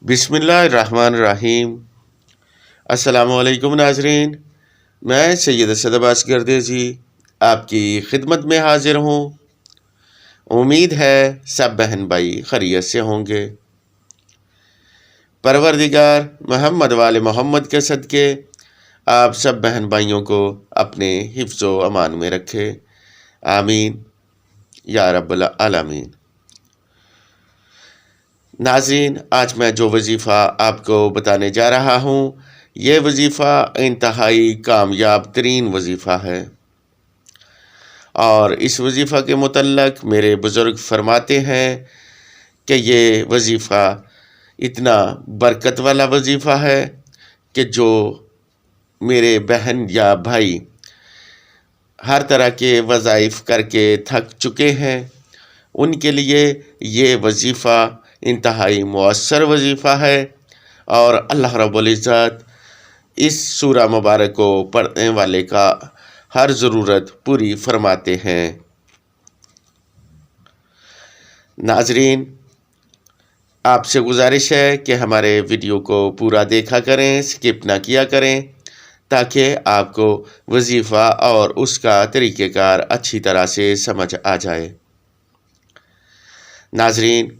बिस्मिल्लाहिर्रहमानिर्रहीम। अस्सलाम वालेकुम नाजरीन, मैं सैयद असद अब्बास गर्देजी आपकी खिदमत में हाजिर हूँ। उम्मीद है सब बहन भाई खैरियत से होंगे। परवरदिगार मोहम्मद वाले मोहम्मद के सदके आप सब बहन भाइयों को अपने हिफ्ज़ व अमान में रखे, आमीन या रब्बल आलमीन। नाज़रीन, आज मैं जो वजीफ़ा आपको बताने जा रहा हूँ, ये वजीफ़ा इंतहाई कामयाब तरीन वजीफ़ा है और इस वजीफ़ा के मुतल्लक मेरे बुज़ुर्ग फरमाते हैं कि ये वजीफ़ा इतना बरकत वाला वजीफ़ा है कि जो मेरे बहन या भाई हर तरह के वज़ाइफ करके थक चुके हैं, उनके लिए ये वजीफ़ा इंतहाई मुअस्सर वजीफ़ा है और अल्लाह रब्बुल इज़्ज़त इस सूरा मुबारक को पढ़ने वाले का हर ज़रूरत पूरी फरमाते हैं। नाज़रीन, आपसे गुजारिश है कि हमारे वीडियो को पूरा देखा करें, स्किप ना किया करें, ताकि आपको वजीफ़ा और उसका तरीक़ेकार अच्छी तरह से समझ आ जाए। नाज़रीन,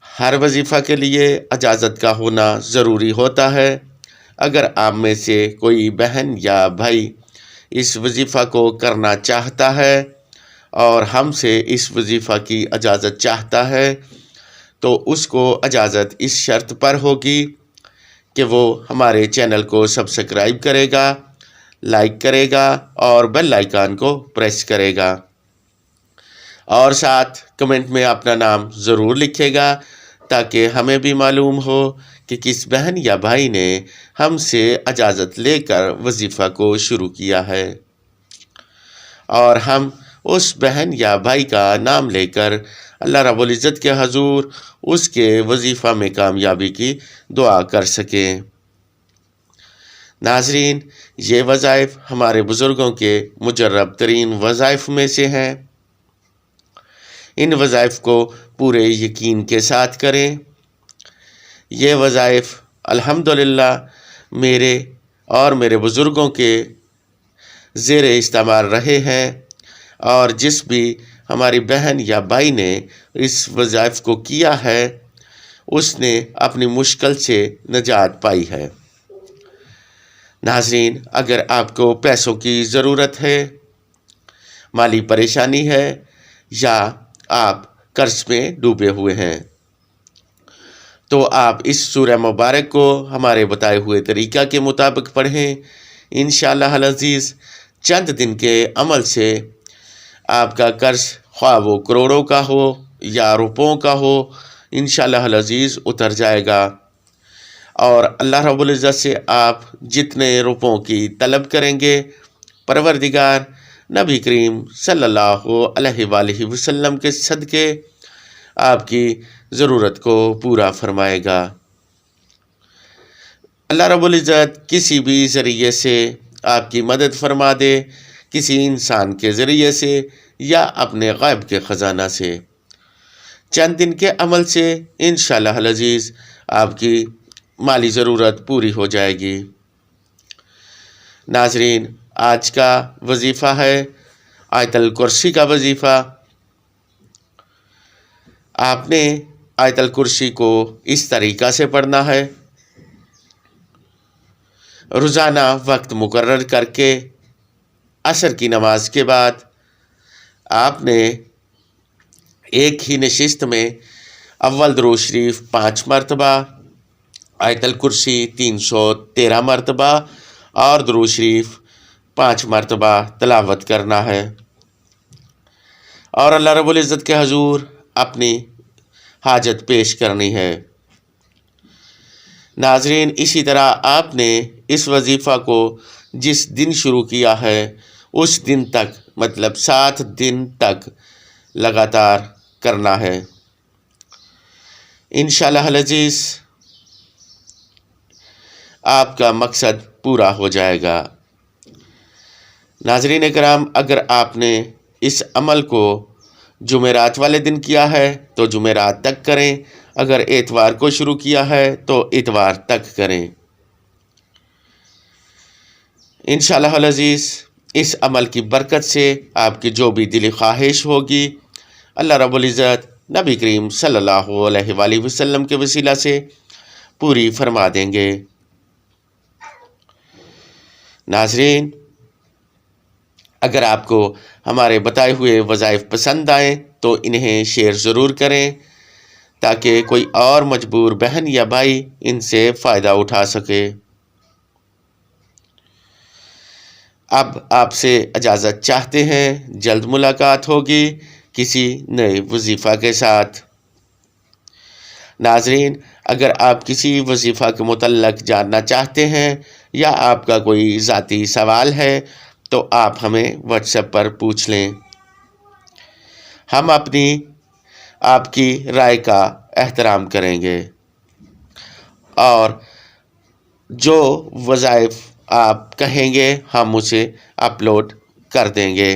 हर वजीफ़ा के लिए इजाज़त का होना ज़रूरी होता है। अगर आप में से कोई बहन या भाई इस वजीफ़ा को करना चाहता है और हमसे इस वजीफ़ा की इजाज़त चाहता है, तो उसको इजाज़त इस शर्त पर होगी कि वो हमारे चैनल को सब्सक्राइब करेगा, लाइक करेगा और बेल आइकन को प्रेस करेगा और साथ कमेंट में अपना नाम ज़रूर लिखेगा, ताकि हमें भी मालूम हो कि किस बहन या भाई ने हमसे इजाज़त लेकर वजीफ़ा को शुरू किया है और हम उस बहन या भाई का नाम लेकर अल्लाह रब्बुल इज़्ज़त के हजूर उसके वजीफ़ा में कामयाबी की दुआ कर सकें। नाज़रीन, ये वज़ाइफ हमारे बुज़ुर्गों के मुजर्रब तरीन वज़ाइफ में से हैं। इन वज़ाइफ को पूरे यकीन के साथ करें। ये वज़ाइफ अल्हम्दुलिल्लाह मेरे और मेरे बुज़ुर्गों के ज़ेरे इस्तेमाल रहे हैं और जिस भी हमारी बहन या भाई ने इस वज़ाइफ को किया है, उसने अपनी मुश्किल से निजात पाई है। नाज़रीन, अगर आपको पैसों की ज़रूरत है, माली परेशानी है या आप कर्ज में डूबे हुए हैं, तो आप इस सूरह मुबारक को हमारे बताए हुए तरीक़ा के मुताबिक पढ़ें। इंशाअल्लाह अज़ीज़ चंद दिन के अमल से आपका कर्ज, ख्वाह वो करोड़ों का हो या रुपयों का हो, इंशाअल्लाह अज़ीज़ उतर जाएगा और अल्लाह रब्बुल इज़्ज़त से आप जितने रुपयों की तलब करेंगे, परवरदिगार नबी करीम सल्लल्लाहु अलैहि वसल्लम के सदके आपकी ज़रूरत को पूरा फरमाएगा। अल्लाह रब्बुल इज़्ज़त किसी भी ज़रिए से आपकी मदद फरमा दे, किसी इंसान के ज़रिए से या अपने ग़ैब के ख़ज़ाना से। चंद दिन के अमल से इंशाअल्लाह अज़ीज़ आपकी माली ज़रूरत पूरी हो जाएगी। नाज़रीन, आज का वजीफ़ा है आयतुल कुर्सी का वजीफ़ा। आपने आयतुल कुर्सी को इस तरीक़ा से पढ़ना है। रोज़ाना वक्त मुकर्रर करके असर की नमाज के बाद आपने एक ही नशिस्त में अव्वल दुरूद शरीफ 5 मरतबा, आयतुल कुर्सी 313 मरतबा और दुरूद शरीफ 5 मरतबा तिलावत करना है और अल्लाह रब्बुल इज़्ज़त के हजूर अपनी हाजत पेश करनी है। नाज़रीन, इसी तरह आपने इस वजीफ़ा को जिस दिन शुरू किया है उस दिन तक, मतलब 7 दिन तक लगातार करना है। इंशाअल्लाह अज़ीज़ आपका मकसद पूरा हो जाएगा। नाज़रीन इकराम, अगर आपने इस अमल को जुमेरात वाले दिन किया है तो जुमेरात तक करें, اگر اتوار کو شروع کیا ہے تو اتوار تک کریں۔ انشاءاللہ العزیز اس عمل کی برکت سے آپ کی جو بھی دلی خواہش ہوگی اللہ رب العزت نبی کریم صلی اللہ علیہ وآلہ وسلم کے وسیلہ سے پوری فرما دیں گے۔ ناظرین، اگر آپ کو ہمارے بتائے ہوئے وظائف پسند آئیں تو انہیں شیئر ضرور کریں تاکہ کوئی اور مجبور بہن یا بھائی ان سے فائدہ اٹھا سکے۔ اب آپ سے اجازت چاہتے ہیں، جلد ملاقات ہوگی کسی نئے وظیفہ کے ساتھ۔ ناظرین، اگر آپ کسی وظیفہ کے متعلق جاننا چاہتے ہیں یا آپ کا کوئی ذاتی سوال ہے تو آپ ہمیں واٹس ایپ پر پوچھ لیں، ہم آپ کی رائے کا احترام کریں گے اور جو وظائف آپ کہیں گے ہم اسے اپلوڈ کر دیں گے۔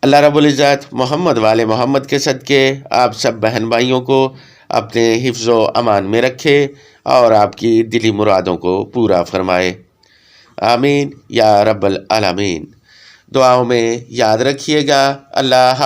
اللہ رب العزت محمد والے محمد کے صدقے آپ سب بہن بھائیوں کو اپنے حفظ و امان میں رکھے اور آپ کی دلی مرادوں کو پورا فرمائے، آمین یا رب العالمین۔ دعاؤں میں یاد رکھیے گا۔ اللہ